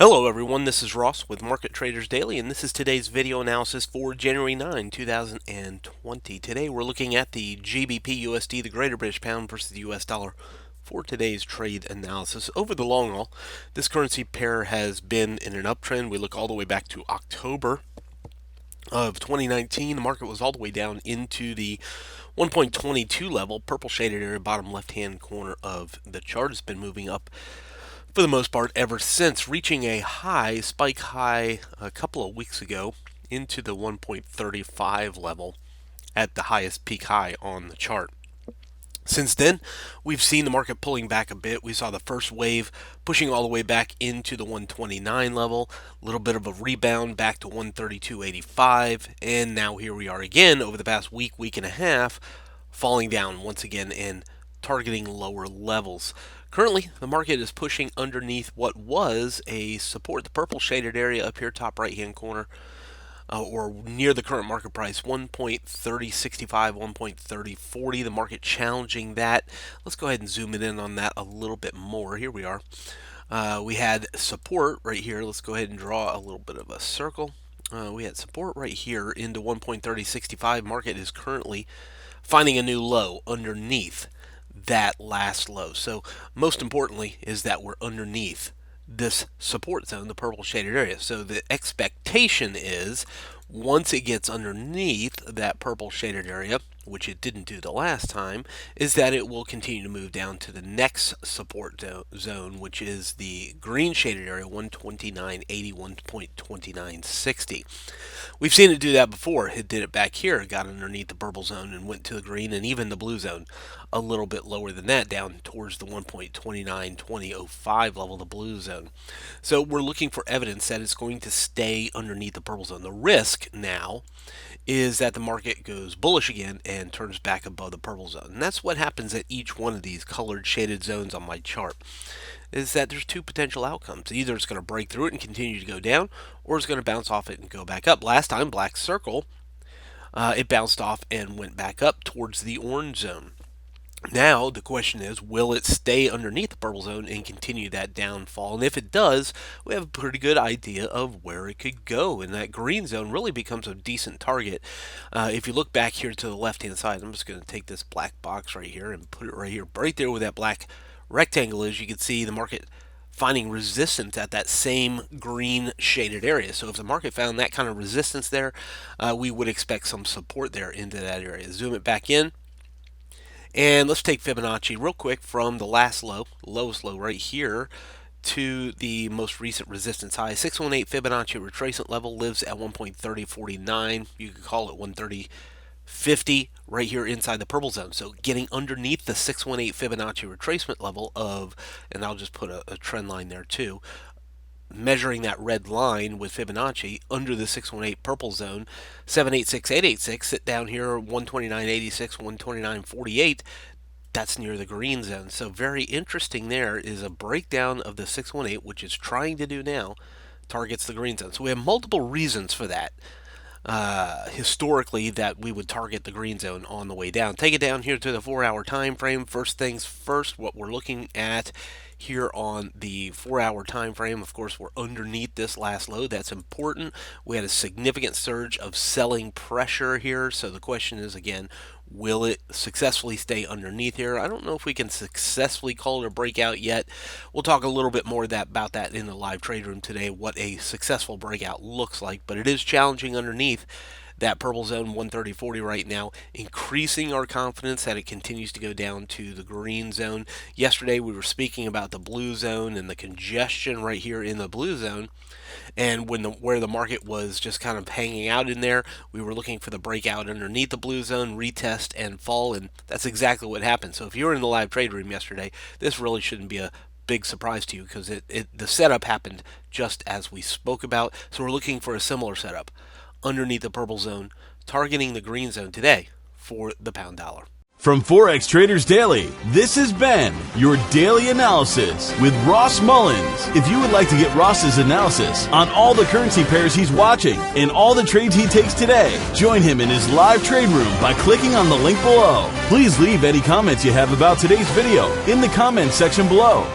Hello everyone, this is Ross with Market Traders Daily, and this is today's video analysis for January 9, 2020. Today we're looking at the GBPUSD, the Greater British Pound versus the US dollar for today's trade analysis. Over the long haul, this currency pair has been in an uptrend. We look all the way back to October of 2019. The market was all the way down into the 1.22 level, purple shaded area, bottom left-hand corner of the chart. Has been moving up for the most part ever since, reaching a spike high a couple of weeks ago into the 1.35 level at the highest peak high on the chart. Since then, we've seen the market pulling back a bit. We saw the first wave pushing all the way back into the 129 level, a little bit of a rebound back to 132.85, and now here we are again over the past week and a half, falling down once again and targeting lower levels. Currently, the market is pushing underneath what was a support, the purple shaded area up here, top right-hand corner, or near the current market price, 1.3065, 1.3040. The market challenging that. Let's go ahead and zoom in on that a little bit more. Here we are. We had support right here. Let's go ahead and draw a little bit of a circle. We had support right here into 1.3065. Market is currently finding a new low underneath that last low. So most importantly is that we're underneath this support zone, the purple shaded area. So the expectation is once it gets underneath that purple shaded area, which it didn't do the last time, is that it will continue to move down to the next support zone, which is the green shaded area, 129.80, 1.2960. We've seen it do that before. It did it back here, got underneath the purple zone and went to the green, and even the blue zone a little bit lower than that, down towards the 1.2920.05 level, the blue zone. So we're looking for evidence that it's going to stay underneath the purple zone. The risk now is that the market goes bullish again and turns back above the purple zone. And that's what happens at each one of these colored shaded zones on my chart, is that there's two potential outcomes. Either it's going to break through it and continue to go down, or it's going to bounce off it and go back up. Last time, black circle, it bounced off and went back up towards the orange zone. Now, the question is, will it stay underneath the purple zone and continue that downfall? And if it does, we have a pretty good idea of where it could go. And that green zone really becomes a decent target. If you look back here to the left-hand side, I'm just going to take this black box right here and put it right here, right there where that black rectangle is. You can see the market finding resistance at that same green shaded area. So if the market found that kind of resistance there, we would expect some support there into that area. Zoom it back in. And let's take Fibonacci real quick from the last low, lowest low right here, to the most recent resistance high. 618 Fibonacci retracement level lives at 1.3049. You could call it 130.50 right here inside the purple zone. So getting underneath the 618 Fibonacci retracement level of, and I'll just put a trend line there too, measuring that red line with Fibonacci under the 618 purple zone, 786.886, sit down here, 129.86, 129.48, that's near the green zone. So very interesting. There is a breakdown of the 618, which is trying to do now, targets the green zone. So we have multiple reasons for that. Historically, that we would target the green zone on the way down. Take it down here to the 4-hour time frame. First things first, what we're looking at here on the 4-hour time frame, of course, we're underneath this last low. That's important. We had a significant surge of selling pressure here. So the question is, again, will it successfully stay underneath here? I don't know if we can successfully call it a breakout yet. We'll talk a little bit more about that in the live trade room today, what a successful breakout looks like. But it is challenging underneath that purple zone, 130.40 right now, increasing our confidence that it continues to go down to the green zone. Yesterday we were speaking about the blue zone and the congestion right here in the blue zone, and where the market was just kind of hanging out in there, we were looking for the breakout underneath the blue zone, retest and fall, and that's exactly what happened. So if you were in the live trade room yesterday, this really shouldn't be a big surprise to you, because the setup happened just as we spoke about. So we're looking for a similar setup underneath the purple zone, targeting the green zone today for the pound dollar. From Forex Traders Daily, this has been your daily analysis with Ross Mullins. If you would like to get Ross's analysis on all the currency pairs he's watching and all the trades he takes today, join him in his live trade room by clicking on the link below. Please leave any comments you have about today's video in the comments section below.